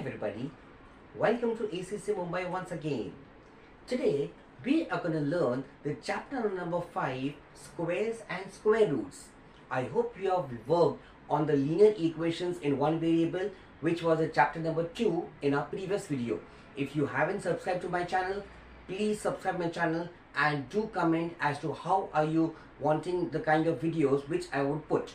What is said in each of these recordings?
everybody, welcome to ACC Mumbai once again. Today we are going to learn the chapter number 5, squares and square roots. I hope you have worked on the linear equations in one variable, which was a chapter number 2 in our previous video. If you haven't subscribed to my channel, please subscribe my channel and do comment as to how are you wanting the kind of videos which I would put.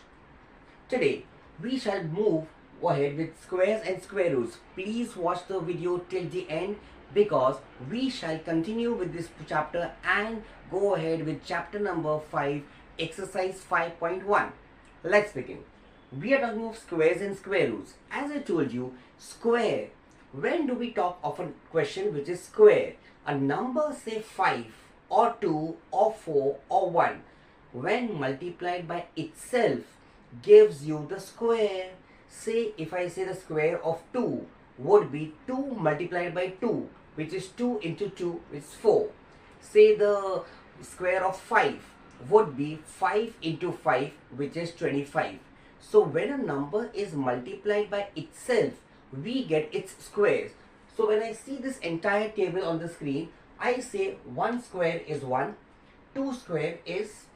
Today we shall move ahead with squares and square roots. Please watch the video till the end because we shall continue with this chapter and go ahead with chapter number 5, exercise 5.1. Let's begin. We are talking of squares and square roots. As I told you, square, when do we talk of a question which is square? A number, say 5 or 2 or 4 or 1, when multiplied by itself gives you the square. Say if I say the square of 2 would be 2 multiplied by 2, which is 2 into 2, which is 4. Say the square of 5 would be 5 into 5, which is 25. So when a number is multiplied by itself, we get its squares. So when I see this entire table on the screen, I say 1 square is 1, 2 square is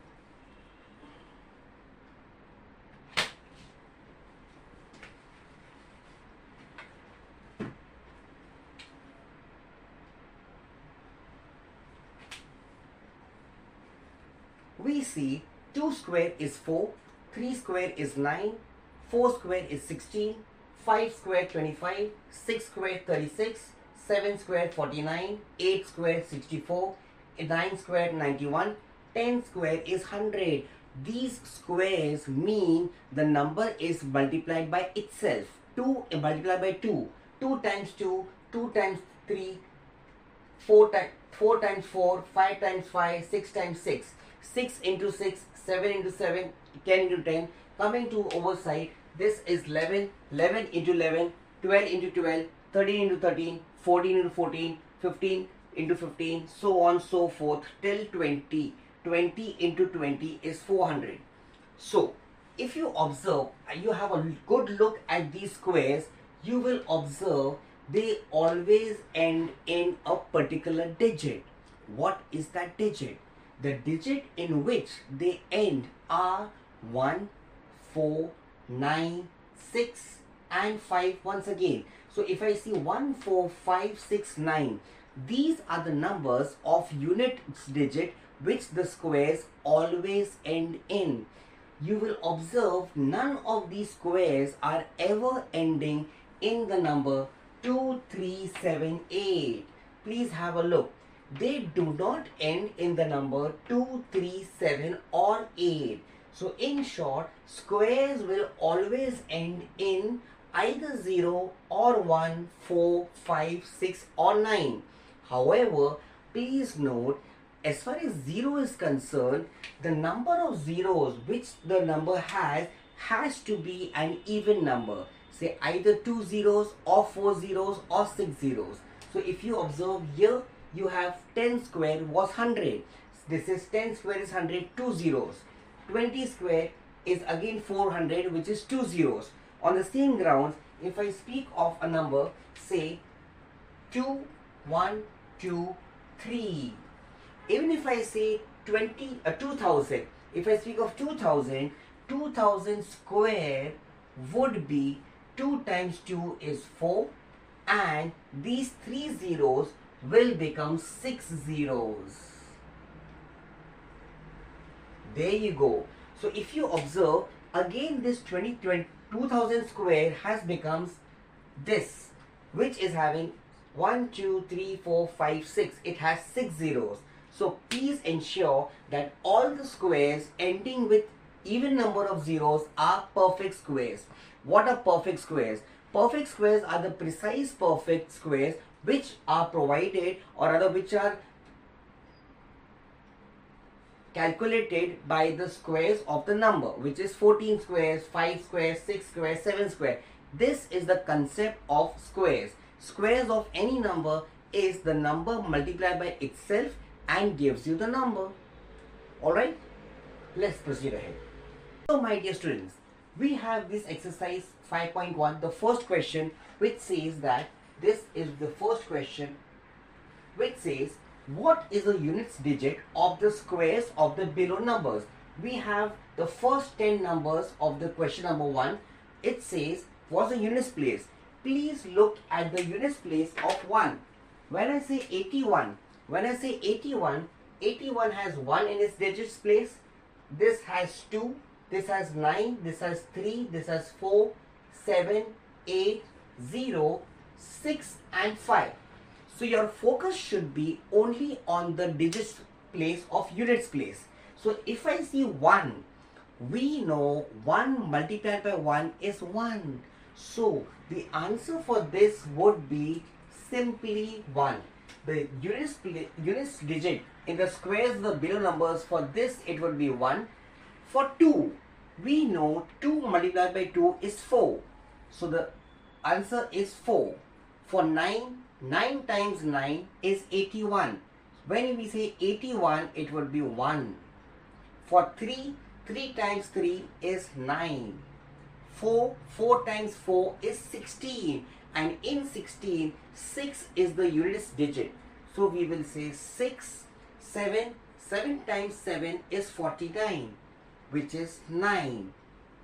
we see 2 square is 4, 3 square is 9, 4 square is 16, 5 square 25, 6 square 36, 7 square 49, 8 square 64, 9 square 91, 10 square is 100. These squares mean the number is multiplied by itself. 2 multiplied by 2, 2 times 2, 2 times 3, 4 times 4, 5 times 5, 6 times 6. 6 into 6, 7 into 7, 10 into 10. Coming to overside, this is 11, 11 into 11, 12 into 12, 13 into 13, 14 into 14, 15 into 15, so on so forth till 20. 20 into 20 is 400. So if you observe, you have a good look at these squares, you will observe they always end in a particular digit. What is that digit? The digit in which they end are 1, 4, 9, 6 and 5 once again. So if I see 1, 4, 5, 6, 9, these are the numbers of unit digit which the squares always end in. You will observe none of these squares are ever ending in the number 2, 3, 7, 8. Please have a look. They do not end in the number 2, 3, 7 or 8. So in short, squares will always end in either 0 or 1, 4, 5, 6 or 9. However, please note, as far as 0 is concerned, the number of zeros which the number has to be an even number. Say either 2 zeros or 4 zeros or 6 zeros. So if you observe here, you have 10 square was 100. This is 10 square is 100, 2 zeros. 20 square is again 400, which is 2 zeros. On the same grounds, if I speak of a number, say 2, 1, 2, 3. Even if I say 2000, if I speak of 2000, 2000 square would be 2 times 2 is 4, and these 3 zeros will become 6 zeros. There you go. So if you observe, again this 2000 square has becomes this, which is having 1, 2, 3, 4, 5, 6. It has 6 zeros. So please ensure that all the squares ending with even number of zeros are perfect squares. What are perfect squares? Perfect squares are the precise perfect squares which are provided or rather which are calculated by the squares of the number, which is 14 squares, 5 squares, 6 squares, 7 squares. This is the concept of squares. Squares of any number is the number multiplied by itself and gives you the number. Alright, let's proceed ahead. So my dear students, We have this exercise 5.1, the first question, which says that this is the first question, which says what is the units digit of the squares of the below numbers. We have the first 10 numbers of the question number 1. It says what's the units place. Please look at the units place of 1. When I say 81, 81 has 1 in its digits place. This has 2, this has 9, this has 3, this has 4, 7, 8, 0, 6 and 5. So your focus should be only on the digits place of units place. So if I see 1, we know 1 multiplied by 1 is 1. So the answer for this would be simply 1. The units digit in the squares of the below numbers, for this it would be 1. For 2, we know 2 multiplied by 2 is 4. So the answer is 4. For 9, 9 times 9 is 81. When we say 81, it would be 1. For 3, 3 times 3 is 9. 4 times 4 is 16. And in 16, 6 is the units digit. So we will say 6, 7 times 7 is 49, which is 9.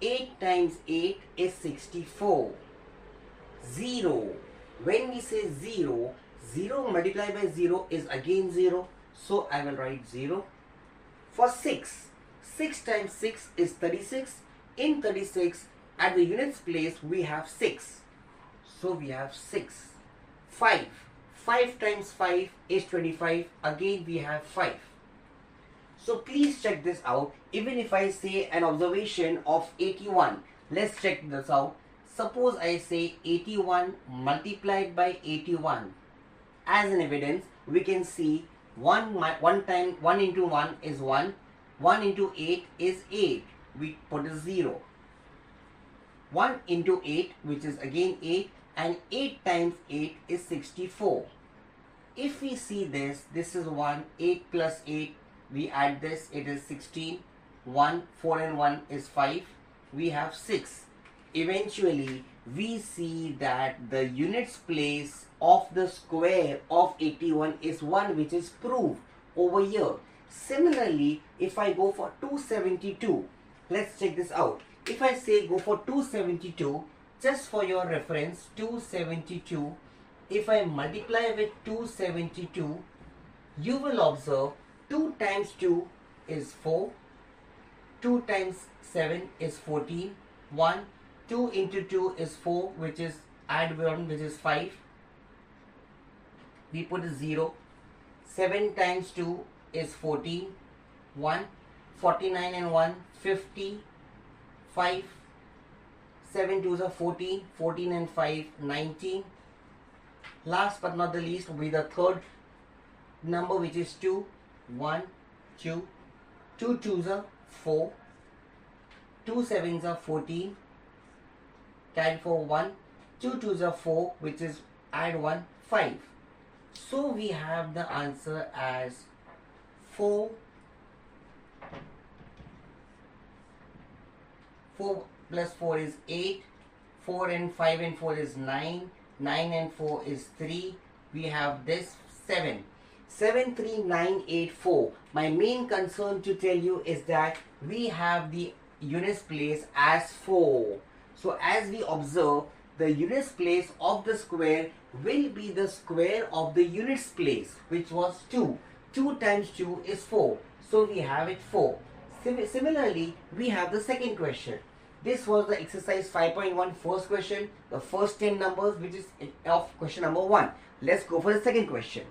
8 times 8 is 64. 0. When we say 0, 0 multiplied by 0 is again 0. So I will write 0. For 6, 6 times 6 is 36. In 36, at the units place, we have 6. So we have 6. 5 times 5 is 25. Again we have 5. So please check this out. Even if I say an observation of 81, let's check this out. Suppose I say 81 multiplied by 81. As an evidence, we can see 1 into 1 is 1. 1 into 8 is 8. We put a 0. 1 into 8, which is again 8, and 8 times 8 is 64. If we see this, this is 1, 8 plus 8, we add this, it is 16. 1, 4 and 1 is 5. We have 6. Eventually, we see that the units place of the square of 81 is 1, which is proved over here. Similarly, if I go for 272, let's check this out. If I say go for 272, just for your reference, 272, if I multiply with 272, you will observe 2 times 2 is 4, 2 times 7 is 14, 1, 2 into 2 is 4, which is add 1, which is 5. We put a 0. 7 times 2 is 14, 1, 49 and 1, 50, 5, 7 2s are 14, 14 and 5, 19. Last but not the least, with the third number, which is 2, 1, 2, 2 2s are 4, 2 7s are 14, carry for 1, 2 2s are 4, which is add 1, 5. So we have the answer as 4 plus 4 is 8, 4 and 5 and 4 is 9, 9 and 4 is 3, we have this 7. 7, 3, 9, 8, 4. My main concern to tell you is that we have the units place as 4. So as we observe, the units place of the square will be the square of the units place, which was 2. 2 times 2 is 4. So we have it 4. Similarly, we have the second question. This was the exercise 5.1 first question, the first 10 numbers, which is of question number 1. Let's go for the second question.